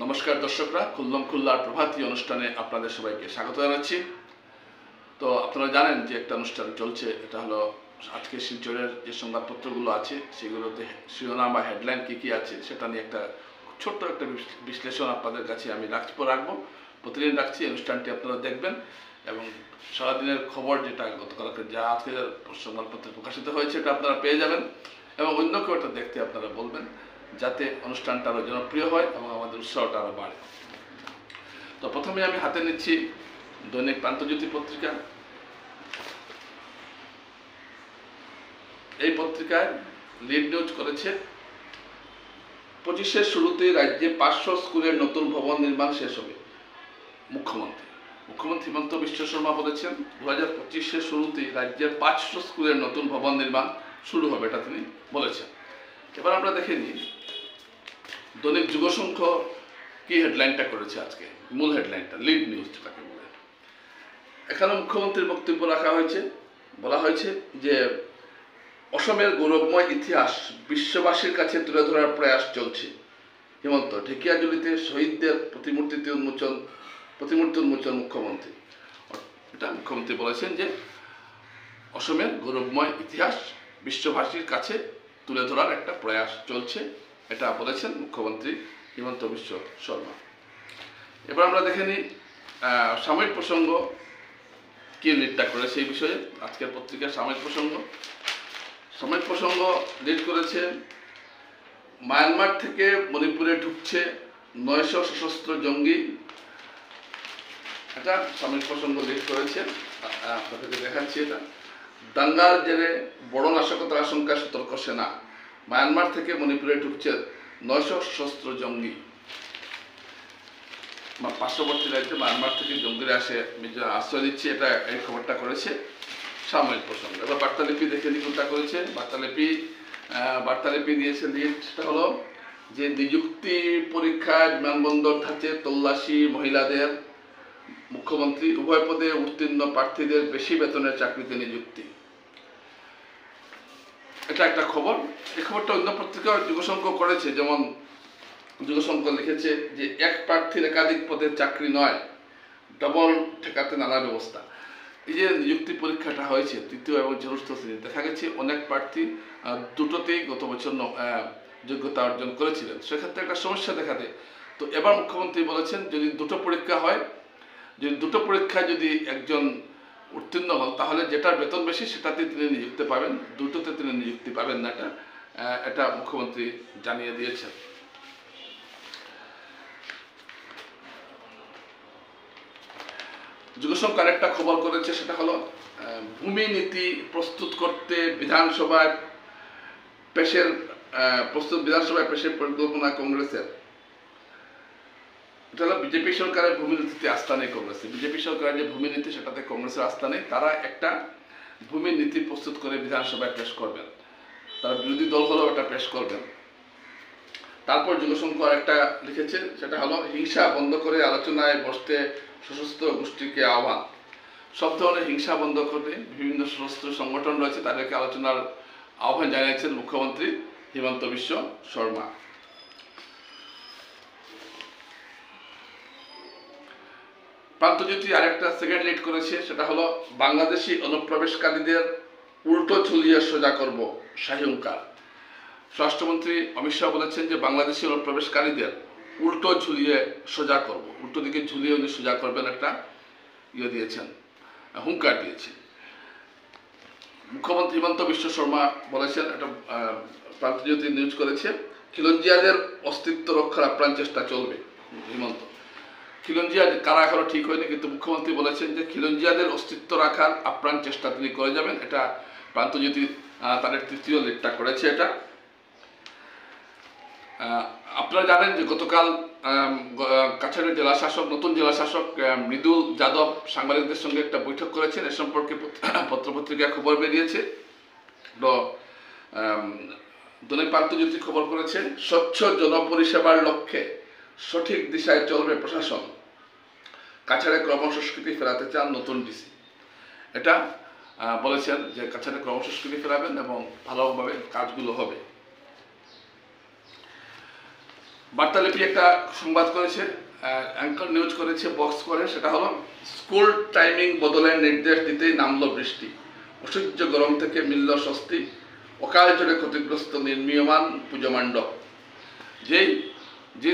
নমস্কার দর্শকরা, খুল্লম খুল্লার প্রভাতী অনুষ্ঠানে আপনাদের সবাইকে স্বাগত জানাচ্ছি। তো আপনারা জানেন যে একটা অনুষ্ঠান চলছে, এটা হলো আজকে শিলচরের যে সংবাদপত্রগুলো আছে সেগুলোতে শিরোনাম বা হেডলাইন কী কী আছে সেটা নিয়ে একটা ছোট্ট একটা বিশ্লেষণ আপনাদের কাছে আমি রাখবো। প্রতিদিন রাখছি, অনুষ্ঠানটি আপনারা দেখবেন এবং সারাদিনের খবর যেটা গতকালকে যা আজকে সংবাদপত্রে প্রকাশিত হয়েছে এটা আপনারা পেয়ে যাবেন এবং অন্য কেউ এটা দেখতে আপনারা বলবেন, যাতে অনুষ্ঠানটা আরও জনপ্রিয় হয় এবং আমাদের উৎসাহটা আরও বাড়ে। তো প্রথমে আমি হাতে নিচ্ছি দৈনিক প্রান্তজ্যোতি পত্রিকা। এই পত্রিকায় লিড নিউজ করেছে 25-এর শুরুতেই রাজ্যে 500 স্কুলের নতুন ভবন নির্মাণ শেষ হবে। মুখ্যমন্ত্রী হিমন্ত বিশ্ব শর্মা বলেছেন 2025-এর শুরুতেই রাজ্যের 500 স্কুলের নতুন ভবন নির্মাণ শুরু হবে, এটা তিনি বলেছেন। এবার আমরা দেখে নিই দৈনিক যুগসংঘ কি হেডলাইনটা করেছে আজকে, মূল হেডলাইনটা লিড নিউজ যেটাকে বলে। এখানে মুখ্যমন্ত্রীর বক্তব্য রাখা হয়েছে, বলা হয়েছে যে অসমের গৌরবময় ইতিহাস বিশ্ববাসীর কাছে তুলে ধরার প্রয়াস চলছে। হিমন্ত ঢেকিয়াজুলিতে শহীদদের প্রতিমূর্তি উন্মোচন মুখ্যমন্ত্রী। এটা মুখ্যমন্ত্রী বলেছেন যে অসমের গৌরবময় ইতিহাস বিশ্ববাসীর কাছে তুলে ধরার একটা প্রয়াস চলছে, এটা বলেছেন মুখ্যমন্ত্রী হিমন্ত বিশ্ব শর্মা। এবার আমরা দেখে নিই সাময়িক প্রসঙ্গ কি লিডটা করে সেই বিষয়ে। আজকের পত্রিকার সাময়িক প্রসঙ্গ লিড করেছে মায়ানমার থেকে মণিপুরে ঢুকছে 900 সশস্ত্র জঙ্গি। এটা সাময়িক প্রসঙ্গ লিড করেছে, আপনাদেরকে দেখাচ্ছি। এটা দাঙ্গার জেরে বড় নাশকতার আশঙ্কায় সতর্ক সেনা, মায়ানমার থেকে মণিপুরে ঢুকছে 900 সশস্ত্র জঙ্গি। পার্শ্ববর্তী রাজ্যে মায়ানমার থেকে জঙ্গিরা আশ্রয় দিচ্ছে, এটা এই খবরটা করেছে সাময়িক প্রসঙ্গ। এবার বার্তালিপি দেখে নিই কোনটা করেছে। বার্তালিপি দিয়েছে লিডটা হলো যে নিযুক্তি পরীক্ষায় বিমানবন্দর ধাঁচে তল্লাশি মহিলাদের, মুখ্যমন্ত্রী উভয় পদে উত্তীর্ণ প্রার্থীদের বেশি বেতনের চাকরিতে নিযুক্তি। এটা একটা খবর। এই খবরটা অন্য পত্রিকা যুগসংঘ করেছে, যেমন যুগসংঘ লিখেছে যে এক প্রার্থীর একাধিক পদের চাকরি নয়, ডবল ঠেকাতে নানা ব্যবস্থা। এই যে নিযুক্তি পরীক্ষাটা হয়েছে তৃতীয় এবং চতুর্থ শ্রেণী, দেখা গেছে অনেক প্রার্থী দুটোতেই গত বছর যোগ্যতা অর্জন করেছিলেন, সেক্ষেত্রে একটা সমস্যা দেখা দেয়। তো এবার মুখ্যমন্ত্রী বলেছেন যদি দুটো পরীক্ষায় যদি একজন উত্তীর্ণ হন তাহলে যেটার বেতন বেশি সেটাতে তিনি নিযুক্তি পাবেন, দুটোতে তিনি নিযুক্তি পাবেন না। এটা মুখ্যমন্ত্রী জানিয়ে দিয়েছেন। যুগসংঘ আরেকটা খবর করেছে, সেটা হলো ভূমি নীতি প্রস্তুত করতে বিধানসভায় পেশের পরিকল্পনা কংগ্রেসের। এটা হলো বিজেপি সরকারের ভূমি নীতিতে আস্থা নেই কংগ্রেসের। বিজেপি সরকারের যে ভূমি নীতি সেটাতে কংগ্রেসের আস্থা নেই, তারা একটা ভূমি নীতি প্রস্তুত করে বিধানসভায় পেশ করবেন, তারা বিরোধী দল হলেও এটা পেশ করবেন। তারপর যুগসংঘ একটা লিখেছে, সেটা হলো হিংসা বন্ধ করে আলোচনায় বসতে সশস্ত্র গোষ্ঠীকে আহ্বান। সব ধরনের হিংসা বন্ধ করে বিভিন্ন সশস্ত্র সংগঠন রয়েছে, তাদেরকে আলোচনার আহ্বান জানিয়েছেন মুখ্যমন্ত্রী হিমন্ত বিশ্ব শর্মা। প্রান্তজ্যোতি আরেকটা সেকেন্ড লিড করেছে, সেটা হলো বাংলাদেশি অনুপ্রবেশকারীদের উল্টো ঝুলিয়ে সোজা করব, শাহীনকার। স্বরাষ্ট্রমন্ত্রী অমিত শাহ বলেছেন যে বাংলাদেশি অনুপ্রবেশকারীদের উল্টো ঝুলিয়ে সোজা করব, উল্টো দিকে ঝুলিয়ে উনি সোজা করবেন, একটা দিয়েছেন, হুঙ্কার দিয়েছেন মুখ্যমন্ত্রী হিমন্ত বিশ্ব শর্মা বলেছেন। এটা প্রান্তজ্যোতি নিউজ করেছে। খিলঞ্জিয়াদের অস্তিত্ব রক্ষার আপ্রাণ চেষ্টা চলবে। হিমন্ত খিলঞ্জিয়া কারা এখনো ঠিক হয়নি, কিন্তু মুখ্যমন্ত্রী বলেছেন যে খিলঞ্জিয়াদের অস্তিত্ব রাখার আপ্রাণ চেষ্টা তিনি করে যাবেন। এটা প্রান্তজ্যোতি তাদের তৃতীয় লিডটা করেছে। এটা আপনারা জানেন যে গতকাল কাছাড়ের নতুন জেলা শাসক মৃদুল যাদব সাংবাদিকদের সঙ্গে একটা বৈঠক করেছেন। এ সম্পর্কে পত্রপত্রিকায় খবর বেরিয়েছে। দৈনিক প্রান্তজ্যোতি খবর করেছে, স্বচ্ছ জনপরিষেবার লক্ষ্যে সঠিক দিশায় চলবে প্রশাসন, কাছাড়ে ক্রমসংস্কৃতি ফেরাতে চান নতুন ডিসি। এটা বলেছেন যে কাছাড়ে ক্রমসংস্কৃতি ফেরাবেন এবং ভালোভাবে কাজগুলো হবে। বার্তালিপি একটা সংবাদ করেছে, অ্যাঙ্কর নিউজ করেছে বক্স করে, সেটা হলো স্কুল টাইমিং বদলের নির্দেশ দিতেই নামলো বৃষ্টি, অসহ্য গরম থেকে মিলল স্বস্তি, অকাল জোরে ক্ষতিগ্রস্ত নির্মীয়মান পুজো মণ্ডপ। যে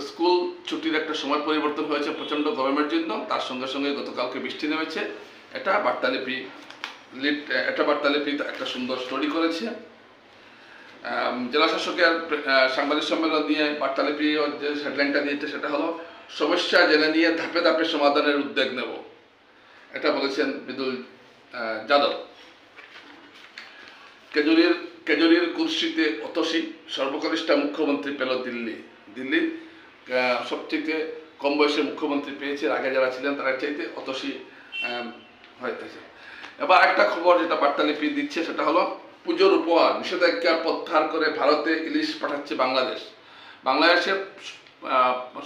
স্কুল ছুটির একটা সময় পরিবর্তন হয়েছে প্রচণ্ড গরমের জন্য, তার সঙ্গে সঙ্গে গতকালকে বৃষ্টি নেমেছে। এটা বার্তালিপি একটা সুন্দর স্টোরি করেছে। জেলা শাসকের সাংবাদিক সম্মেলন নিয়ে বার্তালিপি যে হেডলাইনটা দিয়েছে সেটা হলো সমস্যা জেনে নিয়ে ধাপে ধাপে সমাধানের উদ্যোগ নেব, এটা বলেছেন বিদুল যাদব। কেজরির কুর্সিতে অতসী, সর্বকনিষ্ঠা মুখ্যমন্ত্রী পেল দিল্লির সবচেয়ে কম বয়সে মুখ্যমন্ত্রী পেয়েছে, আগে যারা ছিলেন তারা চাইতে অতসী হয়েছে। এবার একটা খবর যেটা বার্তালিপি দিচ্ছে সেটা হলো পুজোর উপহার নিষেধাজ্ঞা প্রত্যাহার করে ভারতে ইলিশ পাঠাচ্ছে বাংলাদেশের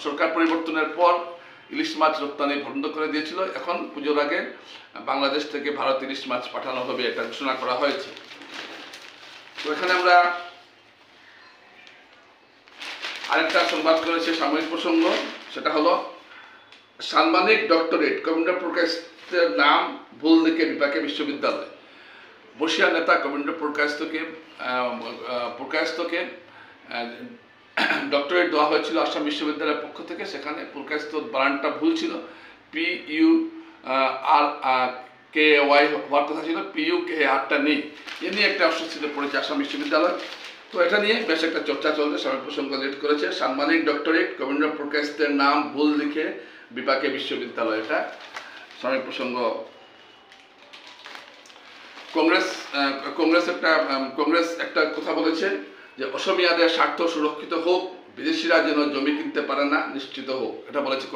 সরকার পরিবর্তনের পর ইলিশ মাছ রপ্তানি বন্ধ করে দিয়েছিল। এখন পুজোর আগে বাংলাদেশ থেকে ভারত ইলিশ মাছ পাঠানো হবে, এটা ঘোষণা করা হয়েছে। তো এখানে আমরা আরেকটা সংবাদ করেছে সাময়িক প্রসঙ্গ, সেটা হলো সাম্মানিক ডক্টরেট কবীন্দ্রপুর কায়েস্তের নাম ভুল লিখে বিপাকে বিশ্ববিদ্যালয়। বর্ষিয়ান নেতা কবীন্দ্রপুর কায়েস্তকে ডক্টরেট দেওয়া হয়েছিল আসাম বিশ্ববিদ্যালয়ের পক্ষ থেকে। সেখানে পুরকায়েস্ত বানানটা ভুল ছিল, PURKY হওয়ার কথা ছিল, PUKR নেই। এ নিয়ে একটা অস্বস্তিতে পড়েছে আসাম বিশ্ববিদ্যালয়। তো এটা নিয়ে বেশ একটা চর্চা চলছে, সাময়িক প্রসঙ্গ লিড করেছে সাম্মানিক ডক্টরেট কবীন্দ্রপুর কায়েস্তের নাম ভুল লিখে বিপাকে বিশ্ববিদ্যালয়, এটা সাময়িক প্রসঙ্গ। কংগ্রেস একটা কথা বলেছে যে অসমিয়াদের স্বার্থ সুরক্ষিত হোক, বিদেশিরা যেন জমি কিনতে পারে না নিশ্চিত হোক, এটা বলেছে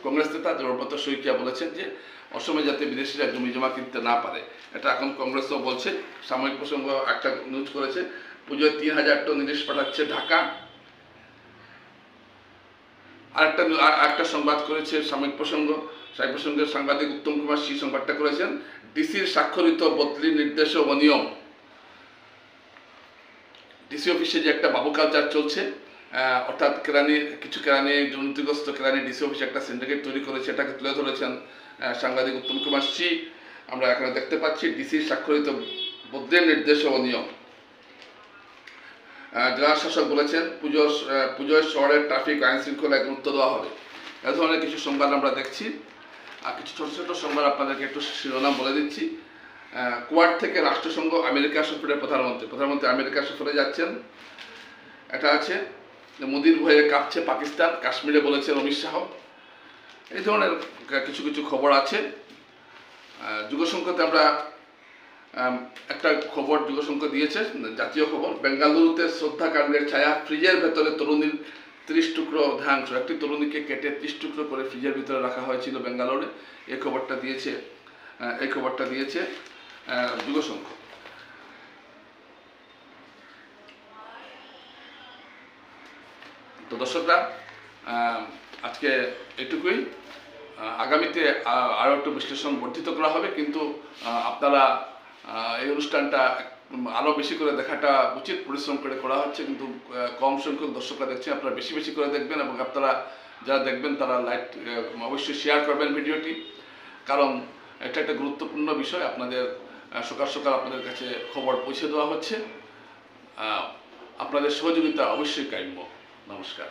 কংগ্রেস নেতা দ্রৌপদী শইকীয়া বলেছেন যে অসমে যাতে বিদেশিরা জমি জমা কিনতে না পারে, এটা এখন কংগ্রেসও বলছে। সাময়িক প্রসঙ্গ একটা নিউজ করেছে পুজোয় 3000 টন ইলিশ পাঠাচ্ছে ঢাকা। আরেকটা সংবাদ করেছে সাময়িক প্রসঙ্গের সাংবাদিক উত্তম কুমার সি সংবাদটা করেছেন ডিসির স্বাক্ষরিত বদলি নির্দেশ অনিয়ম। ডিসি অফিসে যে একটা বাবু কালচার চলছে, অর্থাৎ কিছু কেরানি দুর্নীতিগ্রস্ত কেরানি ডিসি অফিসে একটা সিন্ডিকেট তৈরি করেছে, এটাকে তুলে ধরেছেন সাংবাদিক উত্তম কুমার সি। আমরা এখানে দেখতে পাচ্ছি ডিসির স্বাক্ষরিত বদলির নির্দেশ অনিয়ম। জেলা শাসক বলেছেন পুজোর শহরের ট্রাফিক আইন শৃঙ্খলায় গুরুত্ব দেওয়া হবে। এ ধরনের কিছু সংবাদ আমরা দেখছি। আর কিছু ছোট ছোট সংবাদ আপনাদেরকে একটু শিরোনাম বলে দিচ্ছি। কোয়াড থেকে রাষ্ট্রসংঘ আমেরিকা সফরে প্রধানমন্ত্রী আমেরিকা সফরে যাচ্ছেন। এটা আছে মোদির ভয়ে কাঁপছে পাকিস্তান, কাশ্মীরে বলেছেন অমিত শাহ। এই ধরনের কিছু খবর আছে। যুগসংখ্যাতে আমরা একটা খবর যুগসংখ্যা দিয়েছে, জাতীয় খবর, বেঙ্গালুরুতে শ্রদ্ধাকাণ্ডের ছায়া, ফ্রিজের ভেতরে তরুণীর 30 টুকরো দেহাংশ, একটি তরুণীকে কেটে 30 টুকরো করে ফ্রিজের ভিতরে রাখা হয়েছিল বেঙ্গালুরুরে। এই খবরটা দিয়েছে যুগসংখ্যা। তো দর্শকরা, আজকে এটুকুই। আগামীতে আরও একটু বিশ্লেষণ বর্ধিত করা হবে, কিন্তু আপনারা এই অনুষ্ঠানটা আরও বেশি করে দেখাটা উচিত, পরিশ্রম করে করা হচ্ছে, কিন্তু কম সংখ্যক দর্শকরা দেখছেন। আপনারা বেশি বেশি করে দেখবেন এবং আপনারা যারা দেখবেন তারা অবশ্যই শেয়ার করবেন ভিডিওটি, কারণ এটা একটা গুরুত্বপূর্ণ বিষয়। আপনাদের সকাল সকাল আপনাদের কাছে খবর পৌঁছে দেওয়া হচ্ছে, আপনাদের সহযোগিতা অবশ্যই কাম্য। নমস্কার।